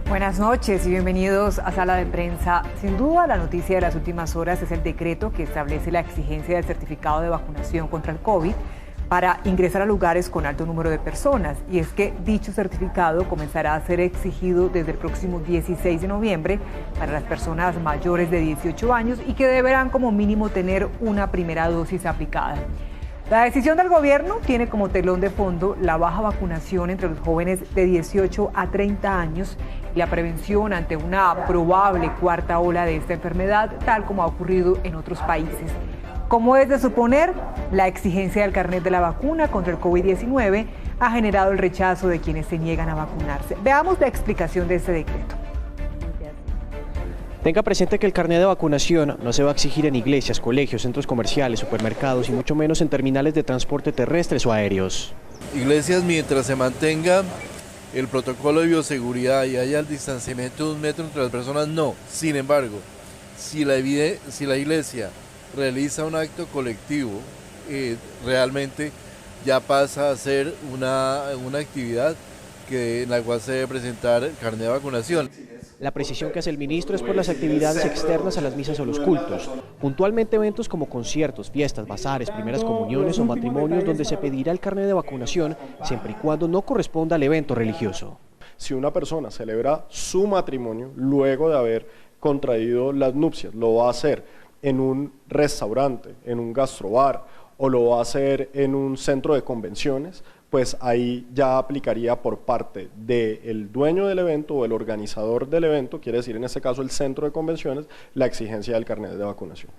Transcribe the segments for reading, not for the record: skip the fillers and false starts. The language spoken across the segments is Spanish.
Buenas noches y bienvenidos a Sala de Prensa. Sin duda, la noticia de las últimas horas es el decreto que establece la exigencia del certificado de vacunación contra el COVID para ingresar a lugares con alto número de personas. Y es que dicho certificado comenzará a ser exigido desde el próximo 16 de noviembre para las personas mayores de 18 años y que deberán como mínimo tener una primera dosis aplicada. La decisión del gobierno tiene como telón de fondo la baja vacunación entre los jóvenes de 18 a 30 años y la prevención ante una probable cuarta ola de esta enfermedad, tal como ha ocurrido en otros países. Como es de suponer, la exigencia del carnet de la vacuna contra el COVID-19 ha generado el rechazo de quienes se niegan a vacunarse. Veamos la explicación de este decreto. Tenga presente que el carnet de vacunación no se va a exigir en iglesias, colegios, centros comerciales, supermercados y mucho menos en terminales de transporte terrestres o aéreos. Iglesias, mientras se mantenga el protocolo de bioseguridad y haya el distanciamiento de 1 metro entre las personas, no. Sin embargo, si la iglesia realiza un acto colectivo, realmente ya pasa a ser una actividad en la cual se debe presentar el carnet de vacunación. La precisión que hace el ministro es por las actividades externas a las misas o los cultos, puntualmente eventos como conciertos, fiestas, bazares, primeras comuniones o matrimonios donde se pedirá el carnet de vacunación siempre y cuando no corresponda al evento religioso. Si una persona celebra su matrimonio luego de haber contraído las nupcias, lo va a hacer en un restaurante, en un gastrobar o lo va a hacer en un centro de convenciones, pues ahí ya aplicaría por parte del dueño del evento o el organizador del evento, quiere decir en este caso el centro de convenciones, la exigencia del carnet de vacunación.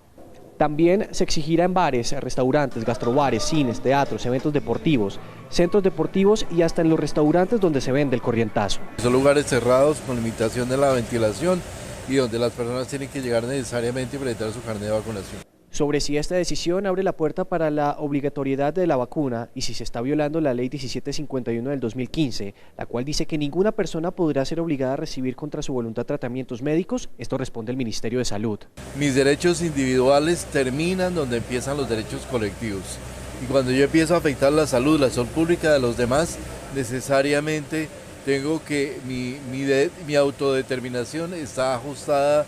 También se exigirá en bares, restaurantes, gastrobares, cines, teatros, eventos deportivos, centros deportivos y hasta en los restaurantes donde se vende el corrientazo. Son lugares cerrados con limitación de la ventilación y donde las personas tienen que llegar necesariamente y presentar su carnet de vacunación. Sobre si esta decisión abre la puerta para la obligatoriedad de la vacuna y si se está violando la ley 1751 del 2015, la cual dice que ninguna persona podrá ser obligada a recibir contra su voluntad tratamientos médicos, esto responde el Ministerio de Salud. Mis derechos individuales terminan donde empiezan los derechos colectivos. Y cuando yo empiezo a afectar la salud pública de los demás, necesariamente tengo que mi autodeterminación está ajustada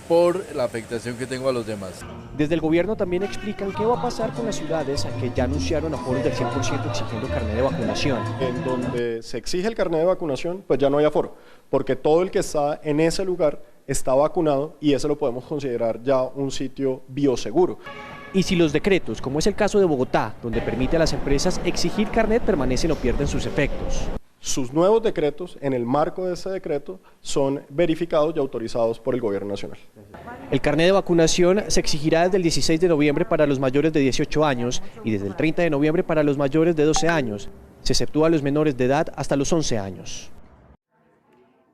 por la afectación que tengo a los demás. Desde el gobierno también explican qué va a pasar con las ciudades que ya anunciaron aforos del 100% exigiendo carnet de vacunación. En donde se exige el carnet de vacunación, pues ya no hay aforo, porque todo el que está en ese lugar está vacunado y ese lo podemos considerar ya un sitio bioseguro. Y si los decretos, como es el caso de Bogotá, donde permite a las empresas exigir carnet, permanecen o pierden sus efectos. Sus nuevos decretos, en el marco de ese decreto, son verificados y autorizados por el Gobierno Nacional. El carnet de vacunación se exigirá desde el 16 de noviembre para los mayores de 18 años y desde el 30 de noviembre para los mayores de 12 años. Se exceptúa a los menores de edad hasta los 11 años.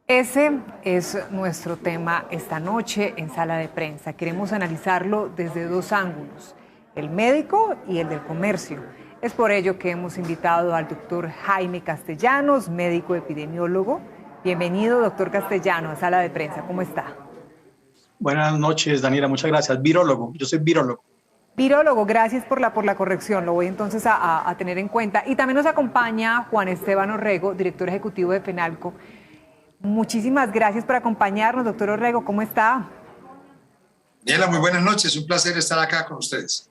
Ese es nuestro tema esta noche en Sala de Prensa. Queremos analizarlo desde dos ángulos, el médico y el del comercio. Es por ello que hemos invitado al doctor Jaime Castellanos, médico epidemiólogo. Bienvenido, doctor Castellanos, a Sala de Prensa. ¿Cómo está? Buenas noches, Daniela. Muchas gracias. Virólogo. Yo soy virólogo. Virólogo, gracias por la corrección. Lo voy entonces a tener en cuenta. Y también nos acompaña Juan Esteban Orrego, director ejecutivo de FENALCO. Muchísimas gracias por acompañarnos, doctor Orrego. ¿Cómo está? Daniela, muy buenas noches. Un placer estar acá con ustedes.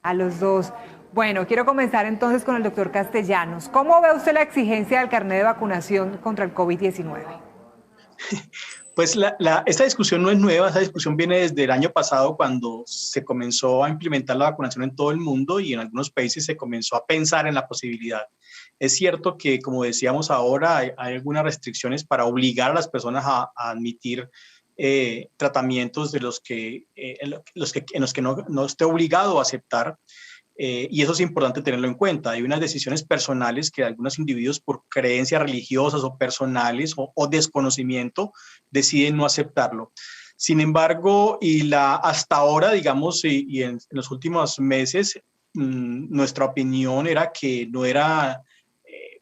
A los dos. Bueno, quiero comenzar entonces con el doctor Castellanos. ¿Cómo ve usted la exigencia del carnet de vacunación contra el COVID-19? Pues esta discusión no es nueva, esta discusión viene desde el año pasado cuando se comenzó a implementar la vacunación en todo el mundo y en algunos países se comenzó a pensar en la posibilidad. Es cierto que, como decíamos ahora, hay algunas restricciones para obligar a las personas a admitir tratamientos de en los que no esté obligado a aceptar. Y eso es importante tenerlo en cuenta. Hay unas decisiones personales que algunos individuos por creencias religiosas o personales o desconocimiento deciden no aceptarlo. Sin embargo, hasta ahora, digamos, y en los últimos meses, nuestra opinión era que no era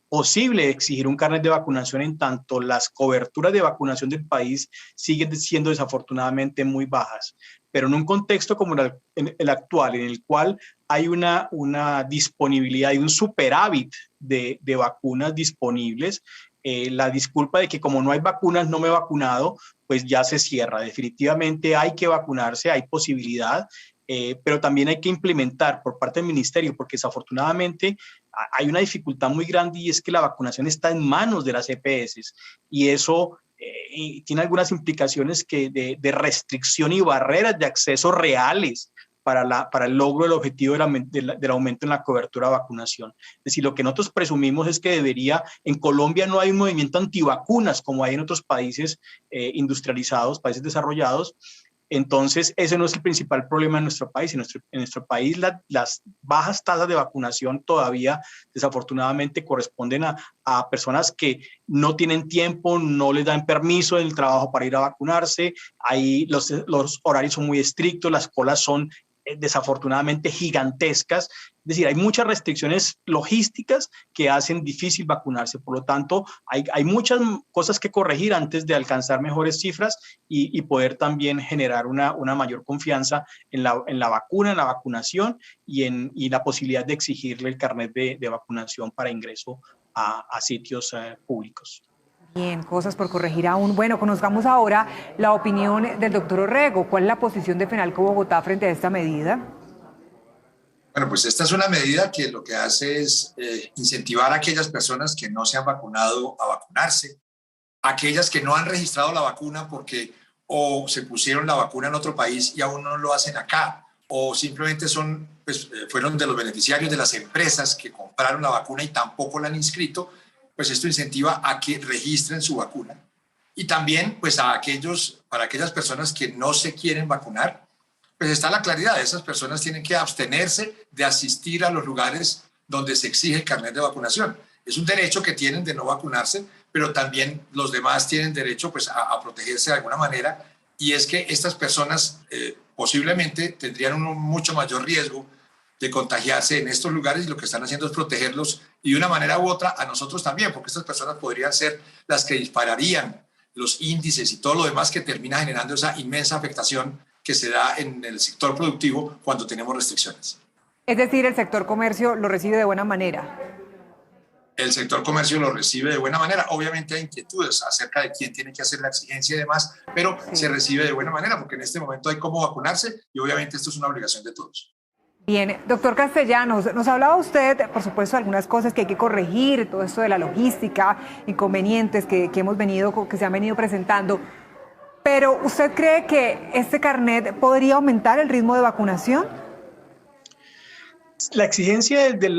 posible exigir un carnet de vacunación en tanto las coberturas de vacunación del país siguen siendo desafortunadamente muy bajas. Pero en un contexto como el actual, en el cual hay una disponibilidad y un superávit de vacunas disponibles, la disculpa de que como no hay vacunas, no me he vacunado, pues ya se cierra. Definitivamente hay que vacunarse, hay posibilidad, pero también hay que implementar por parte del ministerio, porque desafortunadamente hay una dificultad muy grande y es que la vacunación está en manos de las EPS y eso tiene algunas implicaciones de restricción y barreras de acceso reales para el logro del objetivo del aumento en la cobertura de vacunación. Es decir, lo que nosotros presumimos es que en Colombia no hay un movimiento antivacunas como hay en otros países industrializados, países desarrollados. Entonces, ese no es el principal problema en nuestro país. En nuestro país las bajas tasas de vacunación todavía desafortunadamente corresponden a personas que no tienen tiempo, no les dan permiso en el trabajo para ir a vacunarse. Ahí los horarios son muy estrictos, las colas son desafortunadamente gigantescas. Es decir, hay muchas restricciones logísticas que hacen difícil vacunarse. Por lo tanto, hay muchas cosas que corregir antes de alcanzar mejores cifras y poder también generar una mayor confianza en la vacuna, en la vacunación y la posibilidad de exigirle el carnet de vacunación para ingreso a sitios públicos. Bien, cosas por corregir aún. Bueno, conozcamos ahora la opinión del doctor Orrego. ¿Cuál es la posición de FENALCO Bogotá frente a esta medida? Bueno, pues esta es una medida que lo que hace es incentivar a aquellas personas que no se han vacunado a vacunarse, aquellas que no han registrado la vacuna porque o se pusieron la vacuna en otro país y aún no lo hacen acá, o simplemente fueron de los beneficiarios de las empresas que compraron la vacuna y tampoco la han inscrito. Pues esto incentiva a que registren su vacuna. Y también, pues para aquellas personas que no se quieren vacunar, pues está la claridad, esas personas tienen que abstenerse de asistir a los lugares donde se exige el carnet de vacunación. Es un derecho que tienen de no vacunarse, pero también los demás tienen derecho pues, a protegerse de alguna manera, y es que estas personas posiblemente tendrían un mucho mayor riesgo de contagiarse en estos lugares y lo que están haciendo es protegerlos y de una manera u otra a nosotros también, porque estas personas podrían ser las que dispararían los índices y todo lo demás que termina generando esa inmensa afectación que se da en el sector productivo cuando tenemos restricciones. Es decir, el sector comercio lo recibe de buena manera. El sector comercio lo recibe de buena manera. Obviamente hay inquietudes acerca de quién tiene que hacer la exigencia y demás, pero se recibe de buena manera porque en este momento hay cómo vacunarse y obviamente esto es una obligación de todos. Bien, doctor Castellanos, nos hablaba usted, por supuesto, de algunas cosas que hay que corregir, todo esto de la logística, inconvenientes que se han venido presentando, pero ¿usted cree que este carnet podría aumentar el ritmo de vacunación? La exigencia del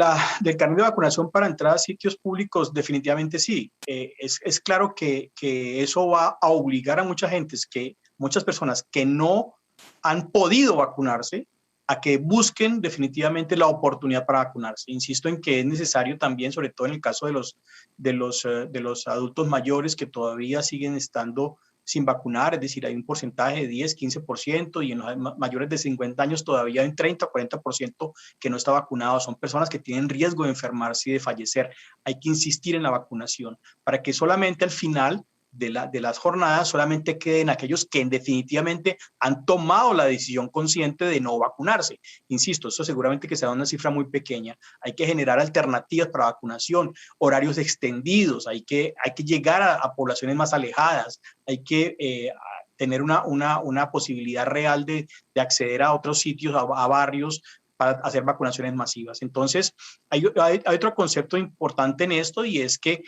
carnet de vacunación para entrar a sitios públicos definitivamente sí. Es claro que eso va a obligar a muchas personas que no han podido vacunarse a que busquen definitivamente la oportunidad para vacunarse. Insisto en que es necesario también, sobre todo en el caso de los adultos mayores que todavía siguen estando sin vacunar, es decir, hay un porcentaje de 10, 15% y en los mayores de 50 años todavía hay un 30, 40% que no está vacunado. Son personas que tienen riesgo de enfermarse y de fallecer. Hay que insistir en la vacunación para que solamente al final de las jornadas solamente queden aquellos que definitivamente han tomado la decisión consciente de no vacunarse. Insisto, esto seguramente que será una cifra muy pequeña. Hay que generar alternativas para vacunación, horarios extendidos, hay que llegar a poblaciones más alejadas, hay que tener una posibilidad real de acceder a otros sitios, a barrios, para hacer vacunaciones masivas. Entonces, hay otro concepto importante en esto y es que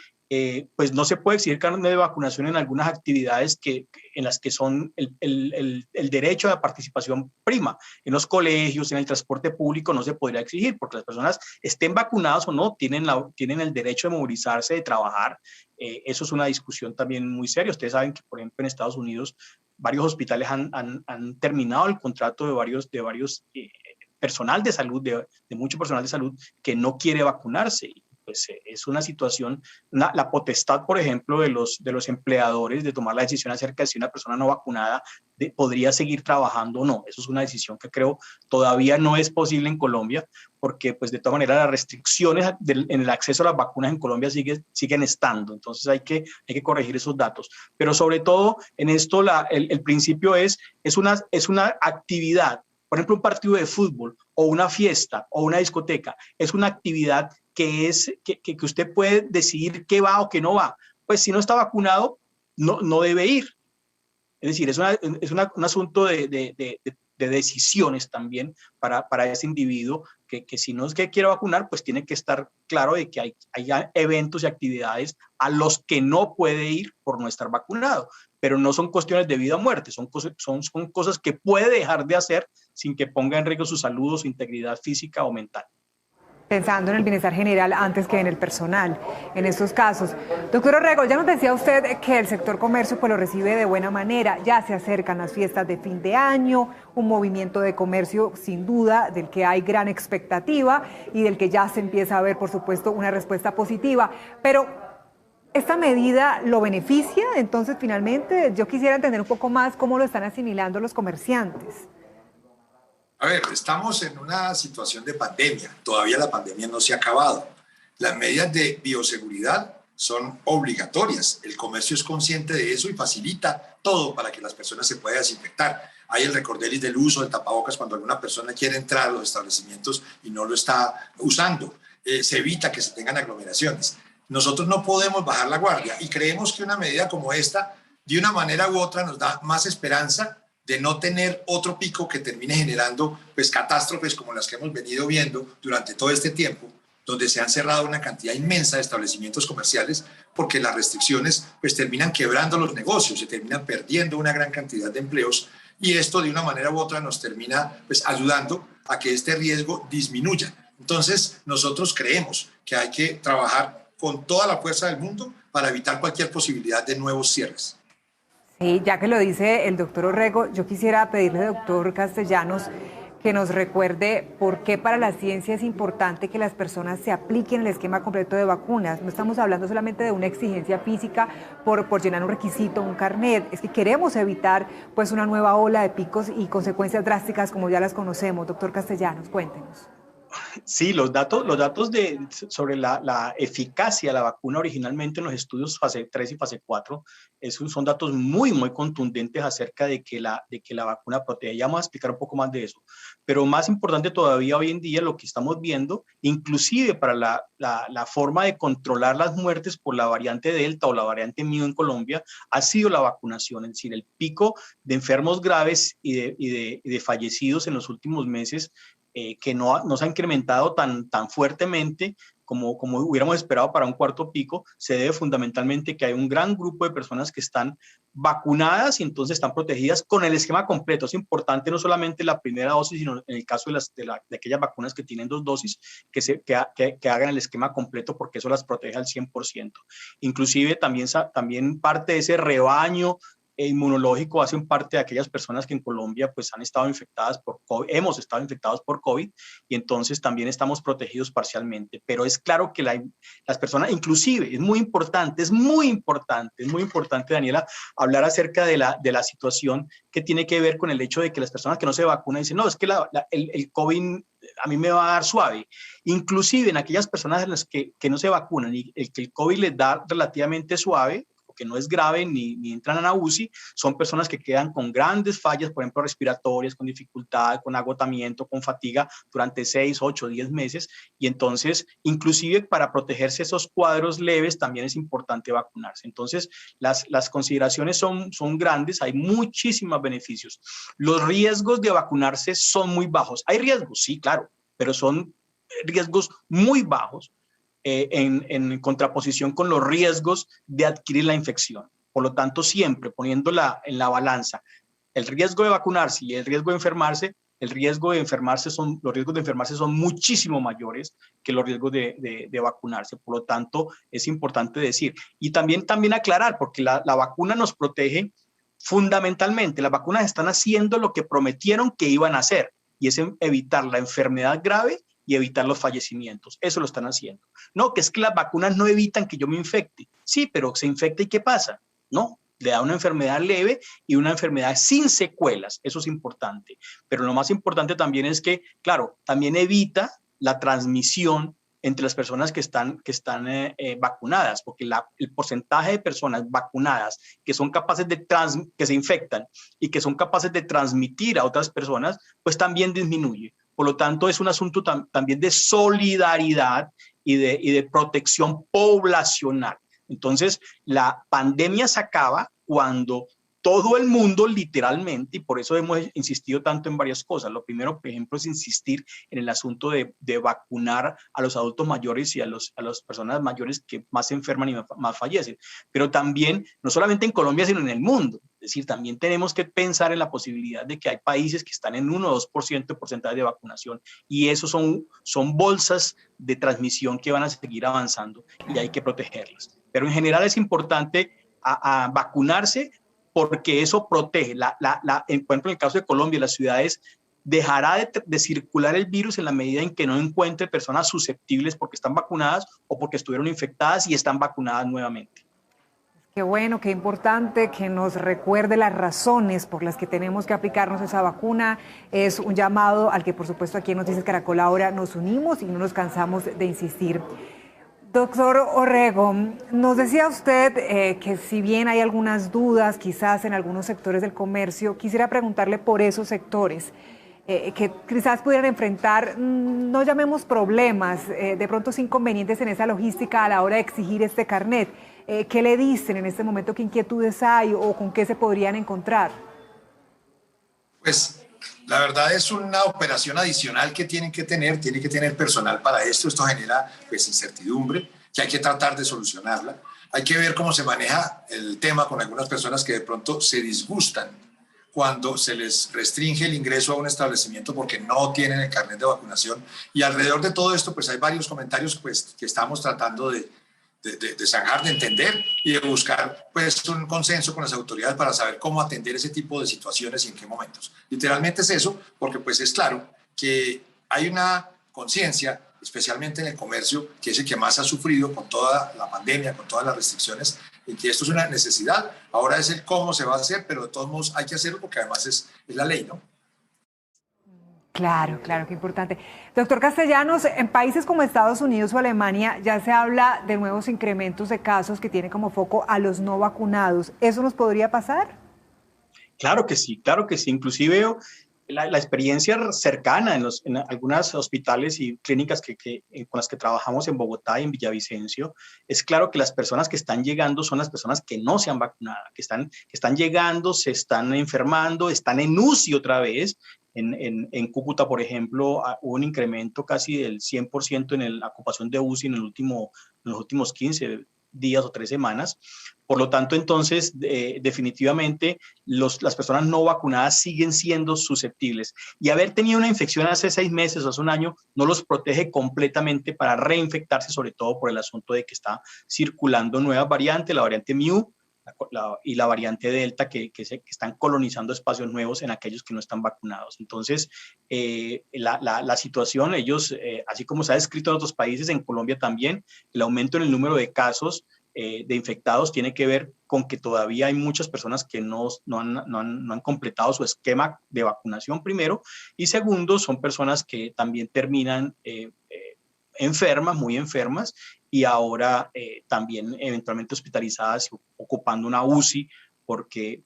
pues no se puede exigir carnet de vacunación en algunas actividades en las que son el derecho de participación prima. En los colegios, en el transporte público no se podría exigir porque las personas estén vacunadas o no, tienen el derecho de movilizarse, de trabajar. Eso es una discusión también muy seria. Ustedes saben que, por ejemplo, en Estados Unidos varios hospitales han terminado el contrato de varios personal de salud, de mucho personal de salud que no quiere vacunarse. Pues es una situación, la potestad, por ejemplo, de los empleadores de tomar la decisión acerca de si una persona no vacunada podría seguir trabajando o no. Eso es una decisión que creo todavía no es posible en Colombia, porque pues de todas maneras las restricciones en el acceso a las vacunas en Colombia siguen estando. Entonces hay que corregir esos datos. Pero sobre todo en esto el principio es una actividad. Por ejemplo, un partido de fútbol o una fiesta o una discoteca es una actividad que usted puede decidir qué va o qué no va. pues si no está vacunado, no debe ir. Es decir, es un asunto de decisiones también para ese individuo que si no es que quiere vacunar, pues tiene que estar claro de que hay eventos y actividades a los que no puede ir por no estar vacunado, pero no son cuestiones de vida o muerte, son cosas que puede dejar de hacer sin que ponga en riesgo su salud o su integridad física o mental. Pensando en el bienestar general antes que en el personal, en estos casos. Doctor Orrego, ya nos decía usted que el sector comercio pues lo recibe de buena manera, ya se acercan las fiestas de fin de año, un movimiento de comercio sin duda del que hay gran expectativa y del que ya se empieza a ver, por supuesto, una respuesta positiva, pero ¿esta medida lo beneficia? Entonces, finalmente, yo quisiera entender un poco más cómo lo están asimilando los comerciantes. A ver, estamos en una situación de pandemia. Todavía la pandemia no se ha acabado. Las medidas de bioseguridad son obligatorias. El comercio es consciente de eso y facilita todo para que las personas se puedan desinfectar. Hay el recorderis del uso del tapabocas cuando alguna persona quiere entrar a los establecimientos y no lo está usando. Se evita que se tengan aglomeraciones. Nosotros no podemos bajar la guardia y creemos que una medida como esta, de una manera u otra, nos da más esperanza de no tener otro pico que termine generando pues, catástrofes como las que hemos venido viendo durante todo este tiempo, donde se han cerrado una cantidad inmensa de establecimientos comerciales porque las restricciones pues, terminan quebrando los negocios, se terminan perdiendo una gran cantidad de empleos y esto de una manera u otra nos termina pues, ayudando a que este riesgo disminuya. Entonces nosotros creemos que hay que trabajar con toda la fuerza del mundo para evitar cualquier posibilidad de nuevos cierres. Sí, ya que lo dice el doctor Orrego, yo quisiera pedirle, doctor Castellanos, que nos recuerde por qué para la ciencia es importante que las personas se apliquen el esquema completo de vacunas. No estamos hablando solamente de una exigencia física por llenar un requisito, un carnet. Es que queremos evitar pues una nueva ola de picos y consecuencias drásticas como ya las conocemos. Doctor Castellanos, cuéntenos. Sí, los datos sobre la eficacia de la vacuna originalmente en los estudios fase 3 y fase 4 son datos muy, muy contundentes acerca de que la vacuna protege. Ya vamos a explicar un poco más de eso. Pero más importante todavía hoy en día lo que estamos viendo, inclusive para la forma de controlar las muertes por la variante Delta o la variante Mu en Colombia, ha sido la vacunación. Es decir, el pico de enfermos graves y de fallecidos en los últimos meses que no se ha incrementado tan fuertemente como hubiéramos esperado para un cuarto pico, se debe fundamentalmente que hay un gran grupo de personas que están vacunadas y entonces están protegidas con el esquema completo. Es importante no solamente la primera dosis, sino en el caso de aquellas vacunas que tienen 2 dosis, que hagan el esquema completo porque eso las protege al 100%. Inclusive también parte de ese rebaño inmunológico hacen parte de aquellas personas que en Colombia pues han estado infectadas por COVID, hemos estado infectados por COVID y entonces también estamos protegidos parcialmente, pero es claro que las personas, inclusive es muy importante Daniela, hablar acerca de la situación que tiene que ver con el hecho de que las personas que no se vacunan dicen, no, es que el COVID a mí me va a dar suave, inclusive en aquellas personas en las que no se vacunan y que el COVID les da relativamente suave, que no es grave ni entran a la UCI, son personas que quedan con grandes fallas, por ejemplo, respiratorias, con dificultad, con agotamiento, con fatiga durante 6, 8, 10 meses. Y entonces, inclusive para protegerse esos cuadros leves, también es importante vacunarse. Entonces, las consideraciones son grandes, hay muchísimos beneficios. Los riesgos de vacunarse son muy bajos. Hay riesgos, sí, claro, pero son riesgos muy bajos. En contraposición con los riesgos de adquirir la infección. Por lo tanto, siempre poniéndola en la balanza, el riesgo de vacunarse y el riesgo de enfermarse, los riesgos de enfermarse son muchísimo mayores que los riesgos de vacunarse. Por lo tanto, es importante decir. Y también aclarar, porque la vacuna nos protege fundamentalmente. Las vacunas están haciendo lo que prometieron que iban a hacer, y es evitar la enfermedad grave y evitar los fallecimientos. Eso lo están haciendo. No, que es que las vacunas no evitan que yo me infecte. Sí, pero se infecta y ¿qué pasa? No, le da una enfermedad leve y una enfermedad sin secuelas. Eso es importante. Pero lo más importante también es que, claro, también evita la transmisión entre las personas que están vacunadas, porque el porcentaje de personas vacunadas que son capaces que se infectan y que son capaces de transmitir a otras personas, pues también disminuye. Por lo tanto, es un asunto también de solidaridad y de protección poblacional. Entonces, la pandemia se acaba cuando todo el mundo literalmente, y por eso hemos insistido tanto en varias cosas. Lo primero, por ejemplo, es insistir en el asunto de vacunar a los adultos mayores y a las personas mayores que más se enferman y más fallecen. Pero también, no solamente en Colombia, sino en el mundo. Es decir, también tenemos que pensar en la posibilidad de que hay países que están en 1 o 2% de porcentaje de vacunación, y eso son bolsas de transmisión que van a seguir avanzando y hay que protegerlas. Pero en general es importante a vacunarse, porque eso protege. Por ejemplo, en el caso de Colombia, las ciudades dejará de circular el virus en la medida en que no encuentre personas susceptibles porque están vacunadas o porque estuvieron infectadas y están vacunadas nuevamente. Qué bueno, qué importante que nos recuerde las razones por las que tenemos que aplicarnos esa vacuna. Es un llamado al que, por supuesto, aquí en Noticias Caracol ahora nos unimos y no nos cansamos de insistir. Doctor Orrego, nos decía usted que si bien hay algunas dudas quizás en algunos sectores del comercio, quisiera preguntarle por esos sectores que quizás pudieran enfrentar, no llamemos problemas, de pronto inconvenientes en esa logística a la hora de exigir este carnet. ¿Qué le dicen en este momento? ¿Qué inquietudes hay o con qué se podrían encontrar? Pues la verdad es una operación adicional que tiene que tener personal para esto. Esto genera pues incertidumbre que hay que tratar de solucionarla. Hay que ver cómo se maneja el tema con algunas personas que de pronto se disgustan cuando se les restringe el ingreso a un establecimiento porque no tienen el carnet de vacunación. Y alrededor de todo esto pues hay varios comentarios pues, que estamos tratando de zanjar, de entender y de buscar pues un consenso con las autoridades para saber cómo atender ese tipo de situaciones y en qué momentos. Literalmente es eso, porque pues es claro que hay una conciencia, especialmente en el comercio, que es el que más ha sufrido con toda la pandemia, con todas las restricciones, y que esto es una necesidad. Ahora es el cómo se va a hacer, pero de todos modos hay que hacerlo porque además es la ley, ¿no? Claro, claro, qué importante. Doctor Castellanos, en países como Estados Unidos o Alemania ya se habla de nuevos incrementos de casos que tienen como foco a los no vacunados. ¿Eso nos podría pasar? Claro que sí, claro que sí. Inclusive la experiencia cercana en algunos hospitales y clínicas con las que trabajamos en Bogotá y en Villavicencio, es claro que las personas que están llegando son las personas que no se han vacunado, que están llegando, se están enfermando, están en UCI otra vez. En Cúcuta, por ejemplo, hubo un incremento casi del 100% en la ocupación de UCI en los últimos 15 días o 3 semanas. Por lo tanto, entonces, definitivamente, las personas no vacunadas siguen siendo susceptibles. Y haber tenido una infección hace 6 meses o hace un año no los protege completamente para reinfectarse, sobre todo por el asunto de que está circulando nuevas variantes, la variante Mu y la variante Delta, que están colonizando espacios nuevos en aquellos que no están vacunados. Entonces, la situación, ellos, así como se ha descrito en otros países, en Colombia también, el aumento en el número de casos de infectados tiene que ver con que todavía hay muchas personas que no han completado su esquema de vacunación, primero, y segundo, son personas que también terminan enfermas, muy enfermas, y ahora también eventualmente hospitalizadas, ocupando una UCI, porque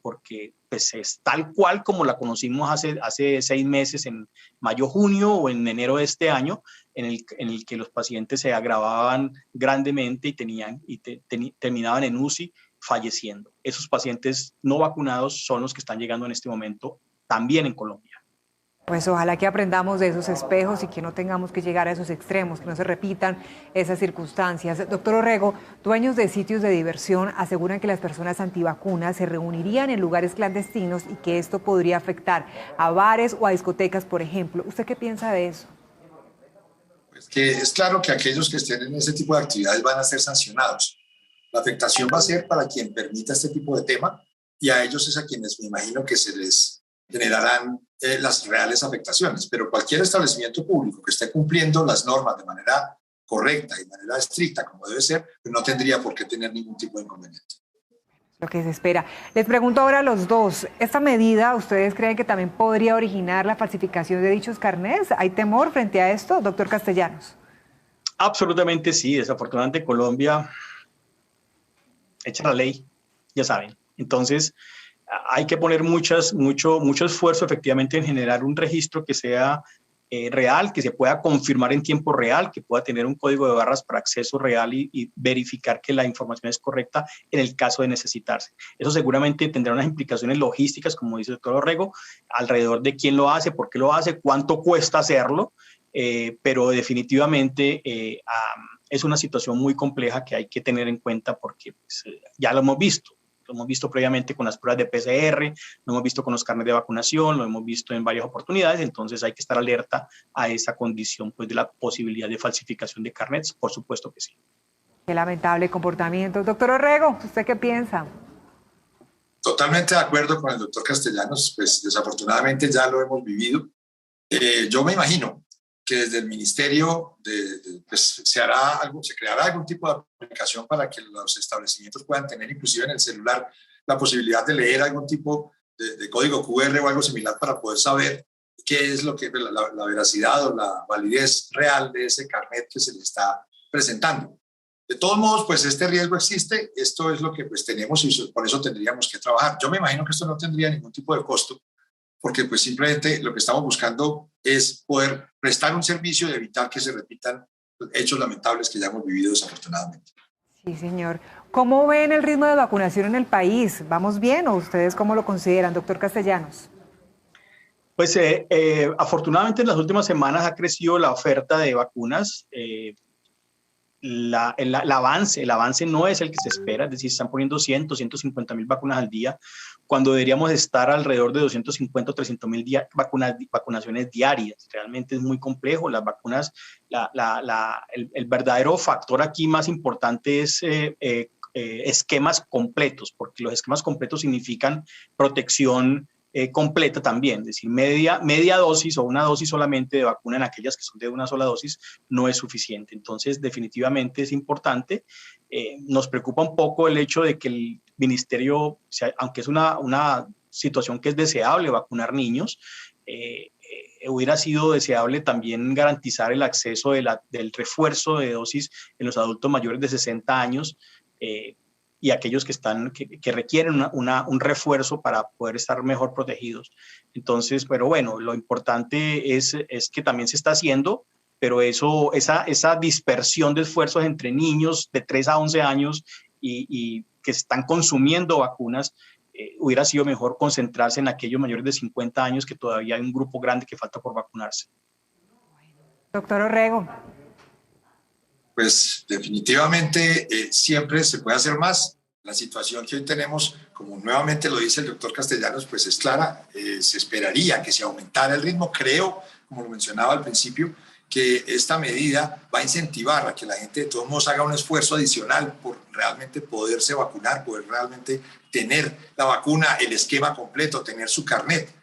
pues es tal cual como la conocimos hace 6 meses, en mayo, junio o en enero de este año, en el que los pacientes se agravaban grandemente y terminaban en UCI falleciendo. Esos pacientes no vacunados son los que están llegando en este momento también en Colombia. Pues ojalá que aprendamos de esos espejos y que no tengamos que llegar a esos extremos, que no se repitan esas circunstancias. Doctor Orrego, dueños de sitios de diversión aseguran que las personas antivacunas se reunirían en lugares clandestinos y que esto podría afectar a bares o a discotecas, por ejemplo. ¿Usted qué piensa de eso? Pues que es claro que aquellos que estén en ese tipo de actividades van a ser sancionados. La afectación va a ser para quien permita este tipo de tema y a ellos es a quienes me imagino que se les generarán las reales afectaciones, pero cualquier establecimiento público que esté cumpliendo las normas de manera correcta y de manera estricta, como debe ser, pues no tendría por qué tener ningún tipo de inconveniente. Lo que se espera. Les pregunto ahora a los dos, ¿esta medida ustedes creen que también podría originar la falsificación de dichos carnets? ¿Hay temor frente a esto, doctor Castellanos? Absolutamente sí, desafortunadamente Colombia echa la ley, ya saben. Entonces, hay que poner mucho esfuerzo efectivamente en generar un registro que sea real, que se pueda confirmar en tiempo real, que pueda tener un código de barras para acceso real y verificar que la información es correcta en el caso de necesitarse. Eso seguramente tendrá unas implicaciones logísticas, como dice el doctor Orrego, alrededor de quién lo hace, por qué lo hace, cuánto cuesta hacerlo, pero definitivamente es una situación muy compleja que hay que tener en cuenta porque pues, ya lo hemos visto. Lo hemos visto previamente con las pruebas de PCR, lo hemos visto con los carnets de vacunación, lo hemos visto en varias oportunidades, entonces hay que estar alerta a esa condición pues, de la posibilidad de falsificación de carnets, por supuesto que sí. Qué lamentable comportamiento. Doctor Orrego, ¿usted qué piensa? Totalmente de acuerdo con el doctor Castellanos, pues desafortunadamente ya lo hemos vivido. Yo me imagino que desde el ministerio pues, se creará algún tipo de aplicación para que los establecimientos puedan tener inclusive en el celular la posibilidad de leer algún tipo de código QR o algo similar para poder saber qué es lo que la veracidad o la validez real de ese carnet que se le está presentando. De todos modos, pues este riesgo existe, esto es lo que pues tenemos y por eso tendríamos que trabajar. Yo me imagino que esto no tendría ningún tipo de costo, porque pues simplemente lo que estamos buscando es poder prestar un servicio y evitar que se repitan hechos lamentables que ya hemos vivido desafortunadamente. Sí, señor. ¿Cómo ven el ritmo de vacunación en el país? ¿Vamos bien o ustedes cómo lo consideran, doctor Castellanos? Pues afortunadamente en las últimas semanas ha crecido la oferta de vacunas. El avance no es el que se espera, es decir, se están poniendo 150.000 vacunas al día, cuando deberíamos estar alrededor de 250 o 300.000 vacunaciones diarias. Realmente es muy complejo. Las vacunas, el verdadero factor aquí más importante es esquemas completos, porque los esquemas completos significan protección completa también, es decir, media dosis o una dosis solamente de vacuna en aquellas que son de una sola dosis no es suficiente. Entonces, definitivamente es importante. Nos preocupa un poco el hecho de que el ministerio, aunque es una situación que es deseable vacunar niños, hubiera sido deseable también garantizar el acceso del refuerzo de dosis en los adultos mayores de 60 años, y aquellos que requieren un refuerzo para poder estar mejor protegidos. Entonces, pero bueno, lo importante es que también se está haciendo, pero esa dispersión de esfuerzos entre niños de 3 a 11 años y que están consumiendo vacunas, hubiera sido mejor concentrarse en aquellos mayores de 50 años, que todavía hay un grupo grande que falta por vacunarse. Doctor Orrego. Pues definitivamente siempre se puede hacer más. La situación que hoy tenemos, como nuevamente lo dice el doctor Castellanos, pues es clara. Se esperaría que se aumentara el ritmo. Creo, como lo mencionaba al principio, que esta medida va a incentivar a que la gente de todos modos haga un esfuerzo adicional por realmente poderse vacunar, poder realmente tener la vacuna, el esquema completo, tener su carnet.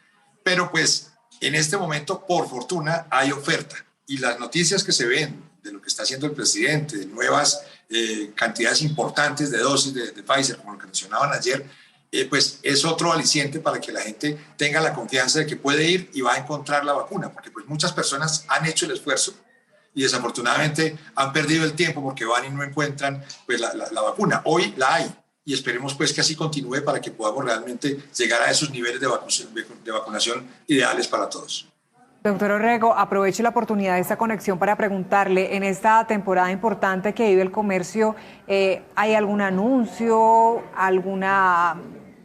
Pero pues en este momento, por fortuna, hay oferta. Y las noticias que se ven de lo que está haciendo el presidente, de nuevas cantidades importantes de dosis de Pfizer, como lo que mencionaban ayer, pues es otro aliciente para que la gente tenga la confianza de que puede ir y va a encontrar la vacuna, porque pues muchas personas han hecho el esfuerzo y desafortunadamente han perdido el tiempo porque van y no encuentran pues la vacuna. Hoy la hay y esperemos pues que así continúe para que podamos realmente llegar a esos niveles de vacunación ideales para todos. Doctor Orrego, aprovecho la oportunidad de esta conexión para preguntarle, en esta temporada importante que vive el comercio, ¿hay algún anuncio, alguna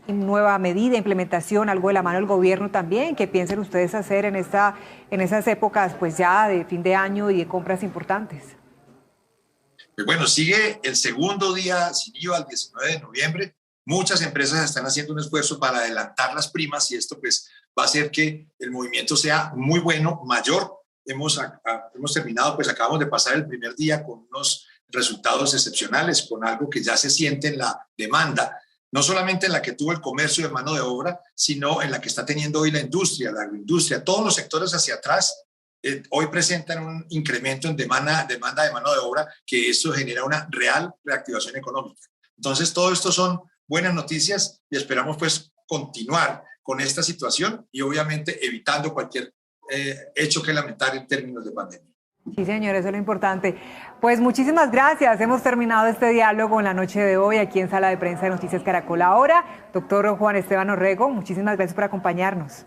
nueva medida, implementación, algo de la mano del gobierno también, que piensen ustedes hacer en esas épocas pues ya de fin de año y de compras importantes? Pues bueno, sigue el segundo día sin IVA, el 19 de noviembre. Muchas empresas están haciendo un esfuerzo para adelantar las primas y esto pues va a hacer que el movimiento sea muy bueno, mayor. Hemos terminado, pues acabamos de pasar el primer día con unos resultados excepcionales, con algo que ya se siente en la demanda, no solamente en la que tuvo el comercio de mano de obra, sino en la que está teniendo hoy la industria, la agroindustria. Todos los sectores hacia atrás hoy presentan un incremento en demanda de mano de obra, que eso genera una real reactivación económica. Entonces, todo esto son buenas noticias y esperamos pues continuar con esta situación y obviamente evitando cualquier hecho que lamentar en términos de pandemia. Sí, señor, eso es lo importante. Pues muchísimas gracias. Hemos terminado este diálogo en la noche de hoy aquí en Sala de Prensa de Noticias Caracol. Ahora, doctor Juan Esteban Orrego, muchísimas gracias por acompañarnos.